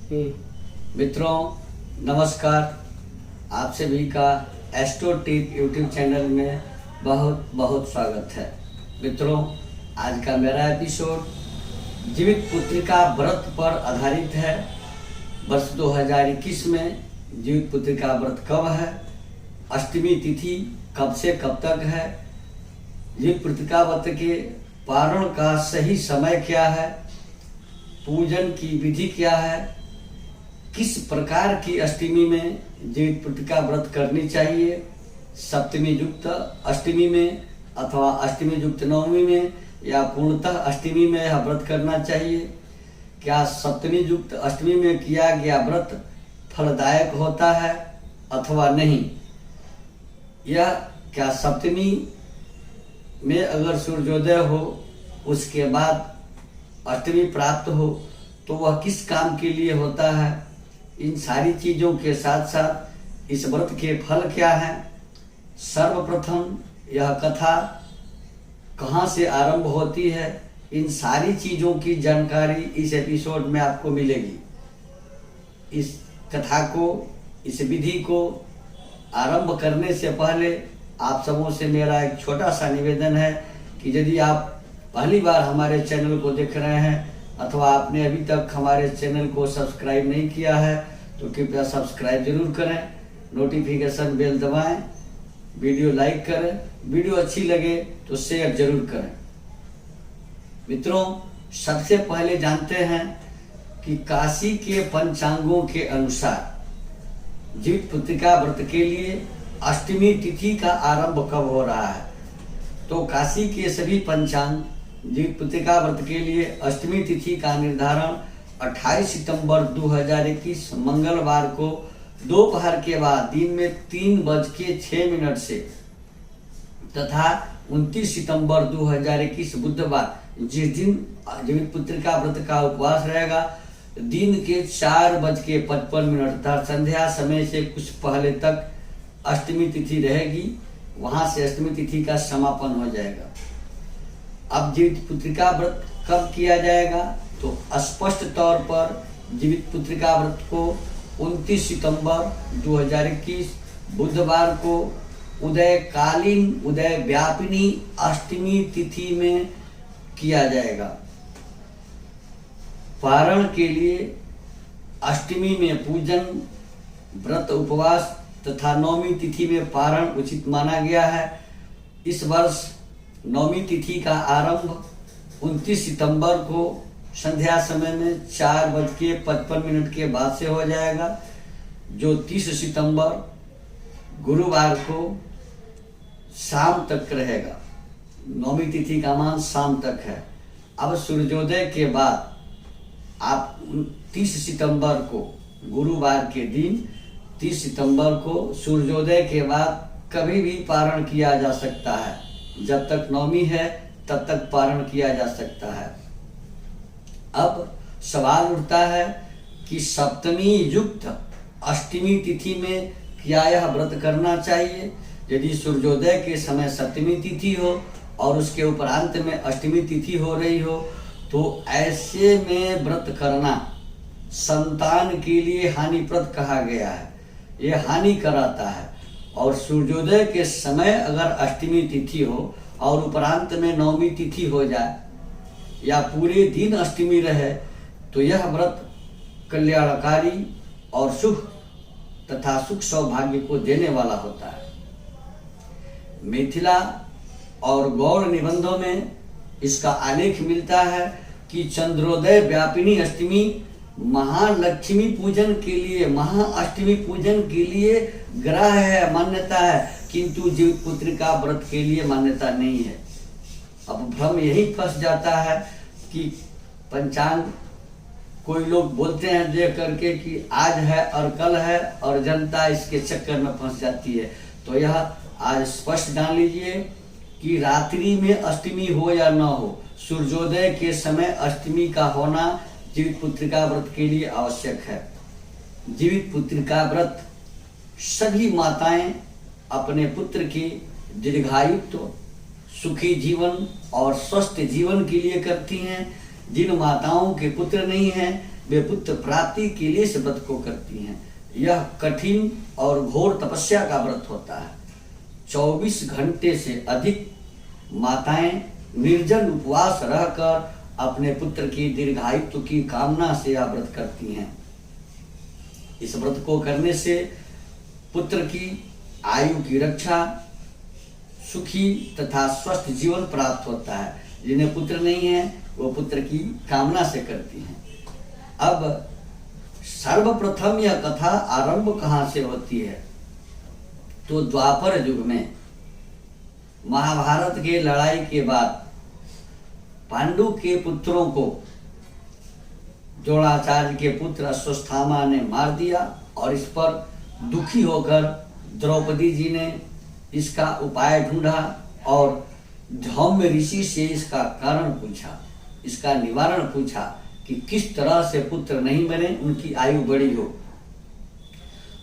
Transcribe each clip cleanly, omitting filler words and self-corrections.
मित्रों नमस्कार। आप सभी का एस्ट्रो टिप यूट्यूब चैनल में बहुत बहुत स्वागत है। मित्रों आज का मेरा एपिसोड जीवित पुत्रिका व्रत पर आधारित है। वर्ष 2021 में जीवित पुत्रिका व्रत कब है, अष्टमी तिथि कब से कब तक है, जीवित पुत्रिका व्रत के पारण का सही समय क्या है, पूजन की विधि क्या है, किस प्रकार की अष्टमी में जीवित पुत्रिका व्रत करनी चाहिए, सप्तमी युक्त अष्टमी में अथवा अष्टमी युक्त नवमी में या पूर्णतः अष्टमी में यह व्रत करना चाहिए, क्या सप्तमी युक्त अष्टमी में किया गया व्रत फलदायक होता है अथवा नहीं, यह क्या सप्तमी में अगर सूर्योदय हो उसके बाद अष्टमी प्राप्त हो तो वह किस काम के लिए होता है। इन सारी चीज़ों के साथ साथ इस व्रत के फल क्या हैं। सर्वप्रथम यह कथा कहाँ से आरंभ होती है, इन सारी चीज़ों की जानकारी इस एपिसोड में आपको मिलेगी। इस कथा को, इस विधि को आरंभ करने से पहले आप सबों से मेरा एक छोटा सा निवेदन है कि यदि आप पहली बार हमारे चैनल को देख रहे हैं अथवा आपने अभी तक हमारे चैनल को सब्सक्राइब नहीं किया है तो कृपया सब्सक्राइब जरूर करें, नोटिफिकेशन बेल दबाएं, वीडियो लाइक करें, वीडियो अच्छी लगे तो शेयर जरूर करें। मित्रों सबसे पहले जानते हैं कि काशी के पंचांगों के अनुसार जीवित पुत्रिका व्रत के लिए अष्टमी तिथि का आरंभ कब हो रहा है। तो काशी के सभी पंचांग जीवित पुत्रिका व्रत के लिए अष्टमी तिथि का निर्धारण 28 सितंबर 2021 मंगलवार को दोपहर के बाद दिन में 3:06 से तथा 29 सितंबर 2021 बुधवार जिस दिन जीवित पुत्रिका व्रत का उपवास रहेगा दिन के 4:55 अर्थात संध्या समय से कुछ पहले तक अष्टमी तिथि रहेगी। वहां से अष्टमी तिथि का समापन हो जाएगा। अब जीवित पुत्रिका व्रत कब किया जाएगा तो स्पष्ट तौर पर जीवित पुत्रिका व्रत को 29 सितंबर 2021 बुधवार को उदयकालीन उदय व्यापिनी अष्टमी तिथि में किया जाएगा। पारण के लिए अष्टमी में पूजन, व्रत, उपवास तथा नवमी तिथि में पारण उचित माना गया है। इस वर्ष नवमी तिथि का आरंभ 29 सितंबर को संध्या समय में 4:55 के बाद से हो जाएगा, जो 30 सितंबर गुरुवार को शाम तक रहेगा। नवमी तिथि का मान शाम तक है। अब सूर्योदय के बाद आप 30 सितंबर को गुरुवार के दिन 30 सितंबर को सूर्योदय के बाद कभी भी पारण किया जा सकता है। जब तक नवमी है तब तक पारण किया जा सकता है। अब सवाल उठता है कि सप्तमी युक्त अष्टमी तिथि में क्या यह व्रत करना चाहिए। यदि सूर्योदय के समय सप्तमी तिथि हो और उसके उपरांत में अष्टमी तिथि हो रही हो तो ऐसे में व्रत करना संतान के लिए हानिप्रद कहा गया है। यह हानि कराता है। और सूर्योदय के समय अगर अष्टमी तिथि हो और उपरांत में नवमी तिथि हो जाए या पूरे दिन अष्टमी रहे तो यह व्रत कल्याणकारी और सुख तथा सुख सौभाग्य को देने वाला होता है। मिथिला और गौड़ निबंधों में इसका आलेख मिलता है कि चंद्रोदय व्यापिनी अष्टमी महालक्ष्मी पूजन के लिए, महाअष्टमी पूजन के लिए ग्रह है, मान्यता है, किंतु जीवित पुत्रिका व्रत के लिए मान्यता नहीं है। अब भ्रम यही फंस जाता है कि पंचांग कोई लोग बोलते हैं देख करके कि आज है और कल है और जनता इसके चक्कर में फंस जाती है। तो यह आज स्पष्ट जान लीजिए कि रात्रि में अष्टमी हो या न हो, सूर्योदय के समय अष्टमी का होना जीवित पुत्रिका व्रत के लिए आवश्यक है। जीवित पुत्रिका व्रत सभी माताएं अपने पुत्र की दीर्घायुत्व, सुखी जीवन और स्वस्थ जीवन के लिए करती हैं। जिन माताओं के पुत्र नहीं हैं वे पुत्र प्राप्ति के लिए इस व्रत को करती हैं। यह कठिन और घोर तपस्या का व्रत होता है। 24 घंटे से अधिक माताएं निर्जल उपवास रहकर अपने पुत्र की दीर्घायु की कामना से यह व्रत करती हैं। इस व्रत को करने से पुत्र की आयु की रक्षा, सुखी तथा स्वस्थ जीवन प्राप्त होता है। जिन्हें पुत्र नहीं है वो पुत्र की कामना से करती हैं। अब सर्वप्रथम यह कथा आरंभ कहाँ से होती है? तो द्वापर युग में महाभारत के लड़ाई के बाद पांडु के पुत्रों को द्रोणाचार्य के पुत्र अश्वत्थामा ने मार दिया और इस पर दुखी होकर द्रौपदी जी ने इसका उपाय ढूंढा और धौम्य ऋषि से इसका कारण पूछा, इसका निवारण पूछा कि किस तरह से पुत्र नहीं बने, उनकी आयु बड़ी हो।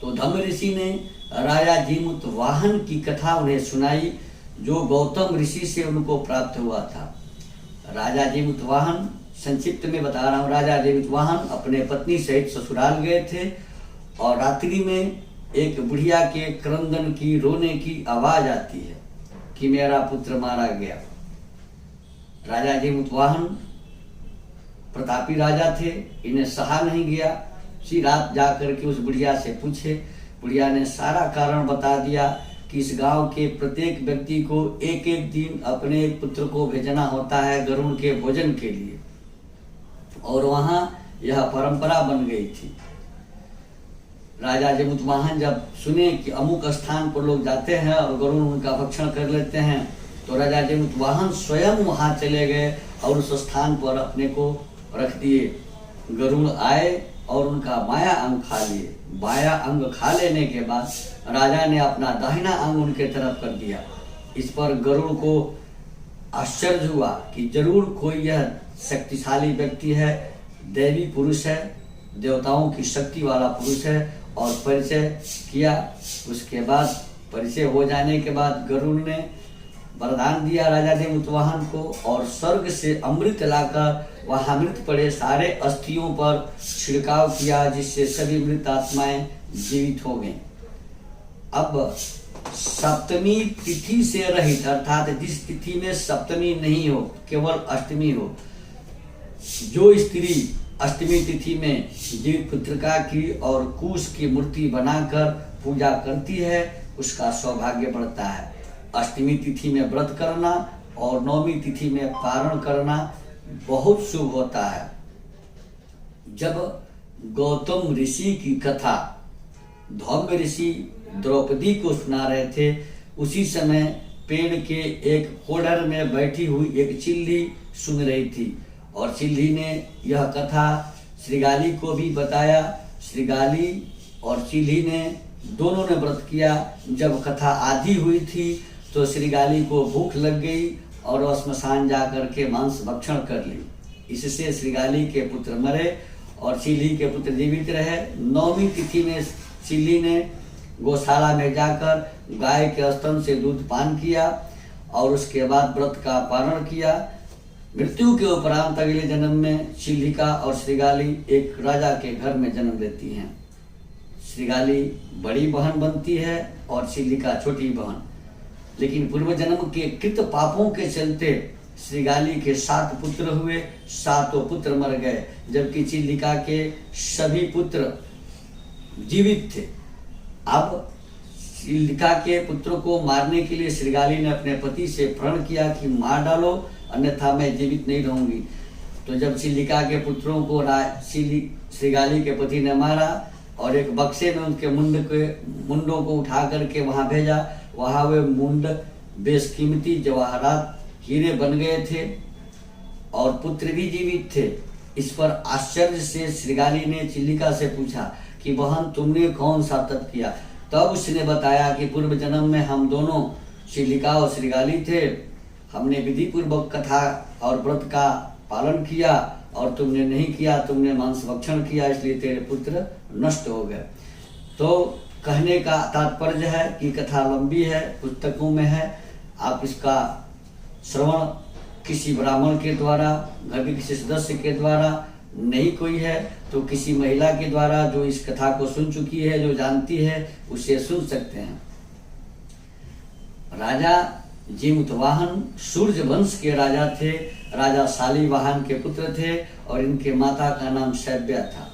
तो धौम्य ऋषि ने राजा जीमूतवाहन की कथा उन्हें सुनाई, जो गौतम ऋषि से उनको प्राप्त हुआ था। राजा जीमूतवाहन, संक्षिप्त में बता रहा हूँ, राजा जीमूतवाहन अपने पत्नी सहित ससुराल गए थे और रात्रि में एक बुढ़िया के क्रंदन की, रोने की आवाज आती है कि मेरा पुत्र मारा गया। राजा जीमूतवाहन प्रतापी राजा थे, इन्हें सहा नहीं गया। उसी रात जाकर के उस बुढ़िया से पूछे। बुढ़िया ने सारा कारण बता दिया कि इस गांव के प्रत्येक व्यक्ति को एक एक दिन अपने पुत्र को भेजना होता है गरुड़ के भोजन के लिए, और वहां यह परंपरा बन गई थी। राजा जीमूतवाहन जब सुने कि अमुक स्थान पर लोग जाते हैं और गरुड़ उनका भक्षण कर लेते हैं, तो राजा जीमूतवाहन स्वयं वहां चले गए और उस स्थान पर अपने को रख दिए। गरुड़ आए और उनका बायां अंग खा लिए। बायां अंग खा लेने के बाद राजा ने अपना दाहिना अंग उनके तरफ कर दिया। इस पर गरुड़ को आश्चर्य हुआ कि जरूर कोई यह शक्तिशाली व्यक्ति है, दैवी पुरुष है, देवताओं की शक्ति वाला पुरुष है, और परिचय किया। उसके बाद परिचय हो जाने के बाद गरुड़ ने वरदान दिया राजा जीमूतवाहन को और स्वर्ग से अमृत लाकर वहां मृत पड़े सारे अस्थियों पर छिड़काव किया, जिससे सभी मृत आत्माएं जीवित हो गईं। अब सप्तमी तिथि से रहित, अर्थात जिस तिथि में सप्तमी नहीं हो, केवल अष्टमी हो, जो स्त्री अष्टमी तिथि में जीवित पुत्रिका की और कुश की मूर्ति बनाकर पूजा करती है, उसका सौभाग्य बढ़ता है। अष्टमी तिथि में व्रत करना और नवमी तिथि में पारण करना बहुत शुभ होता है। जब गौतम ऋषि की कथा धौम्य ऋषि द्रौपदी को सुना रहे थे, उसी समय पेड़ के एक खोडर में बैठी हुई एक चिल्ली सुन रही थी और चिल्ली ने यह कथा श्रीगाली को भी बताया। श्रीगाली और चिल्ली ने दोनों ने व्रत किया। जब कथा आधी हुई थी तो श्रीगाली को भूख लग गई और वह श्मशान जाकर के मांस भक्षण कर ली। इससे श्रीगाली के पुत्र मरे और चिल्ली के पुत्र जीवित रहे। नौवीं तिथि में चिल्ली ने गौशाला में जाकर गाय के स्तन से दूध पान किया और उसके बाद व्रत का पारण किया। मृत्यु के उपरांत अगले जन्म में चिल्लिका और श्रीगाली एक राजा के घर में जन्म लेती हैं। श्रीगाली बड़ी बहन बनती है और चिल्लिका छोटी बहन। लेकिन पूर्व जन्म के कृत पापों के चलते श्रीगाली के 7 पुत्र हुए, 7 पुत्र मर गए, जबकि चिल्लिका के सभी पुत्र जीवित थे। अब चिल्लिका के पुत्रों को मारने के लिए श्रीगाली ने अपने पति से प्रण किया कि मार डालो, अन्यथा मैं जीवित नहीं रहूंगी। तो जब चिल्लिका के पुत्रों को श्रीगाली के पति ने मारा और एक बक्से में उनके मुंडों को उठा करके वहां भेजा, वहां वे मुंड बेशकीमती जवाहरात हीरे बन गए थे और पुत्र भी जीवित थे। इस पर आश्चर्य से श्रीगाली ने चिल्लिका से पूछा कि बहन तुमने कौन सा तप किया? तब उसने बताया कि पूर्व जन्म में हम दोनों चिल्लिका और श्रीगाली थे, हमने विधि पूर्वक कथा और व्रत का पालन किया और तुमने नहीं किया, तुमने मांस भक्षण किया, इसलिए तेरे पुत्र नष्ट हो गए। तो कहने का तात्पर्य है कि कथा लंबी है, पुस्तकों में है, आप इसका श्रवण किसी ब्राह्मण के द्वारा, घर के किसी सदस्य के द्वारा नहीं कोई है तो किसी महिला के द्वारा जो इस कथा को सुन चुकी है, जो जानती है, उसे सुन सकते हैं। राजा जीमूतवाहन सूर्य वंश के राजा थे। राजा शालिवाहन के पुत्र थे और इनके माता का नाम शैव्या था।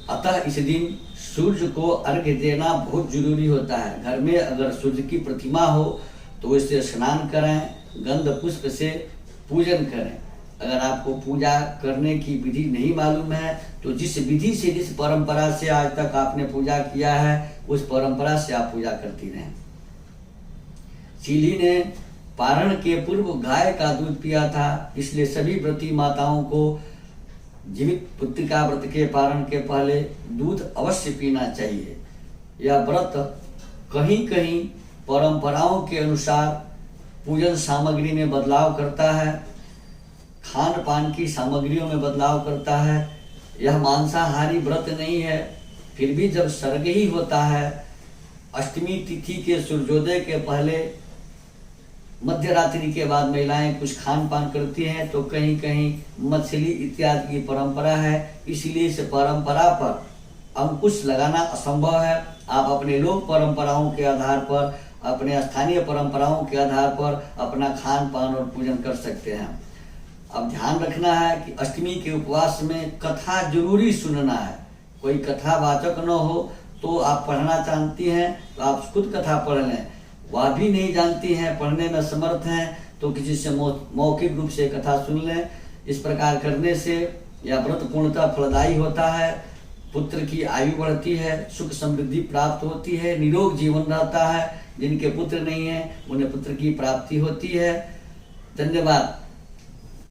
अतः इस दिन सूर्य को अर्घ्य देना बहुत जरूरी होता है। घर में अगर सूर्य की प्रतिमा हो तो इसे स्नान करें, गंध पुष्प से पूजन करें। अगर आपको पूजा करने की विधि नहीं मालूम है तो जिस विधि से, जिस परंपरा से आज तक आपने पूजा किया है, उस परंपरा से आप पूजा करती रहें। चीली ने पारण के पूर्व गाय का दूध पिया था, इसलिए सभी व्रती माताओं को जीवित पुत्रिका व्रत के पारण के पहले दूध अवश्य पीना चाहिए। यह व्रत कहीं कहीं परंपराओं के अनुसार पूजन सामग्री में बदलाव करता है, खान पान की सामग्रियों में बदलाव करता है। यह मांसाहारी व्रत नहीं है, फिर भी जब सर्ग ही होता है, अष्टमी तिथि के सूर्योदय के पहले मध्य रात्रि के बाद महिलाएं कुछ खान पान करती हैं, तो कहीं कहीं मछली इत्यादि की परंपरा है। इसलिए इस परंपरा पर अंकुश लगाना असंभव है। आप अपने लोक परंपराओं के आधार पर, अपने स्थानीय परंपराओं के आधार पर अपना खान पान और पूजन कर सकते हैं। अब ध्यान रखना है कि अष्टमी के उपवास में कथा जरूरी सुनना है। कोई कथावाचक न हो तो आप पढ़ना चाहती हैं तो आप खुद कथा पढ़ लें। वह भी नहीं जानती हैं, पढ़ने में समर्थ हैं, तो किसी से मौखिक रूप से कथा सुन लें। इस प्रकार करने से यह व्रत पूर्णतः फलदायी होता है। पुत्र की आयु बढ़ती है, सुख समृद्धि प्राप्त होती है, निरोग जीवन रहता है। जिनके पुत्र नहीं है उन्हें पुत्र की प्राप्ति होती है। धन्यवाद।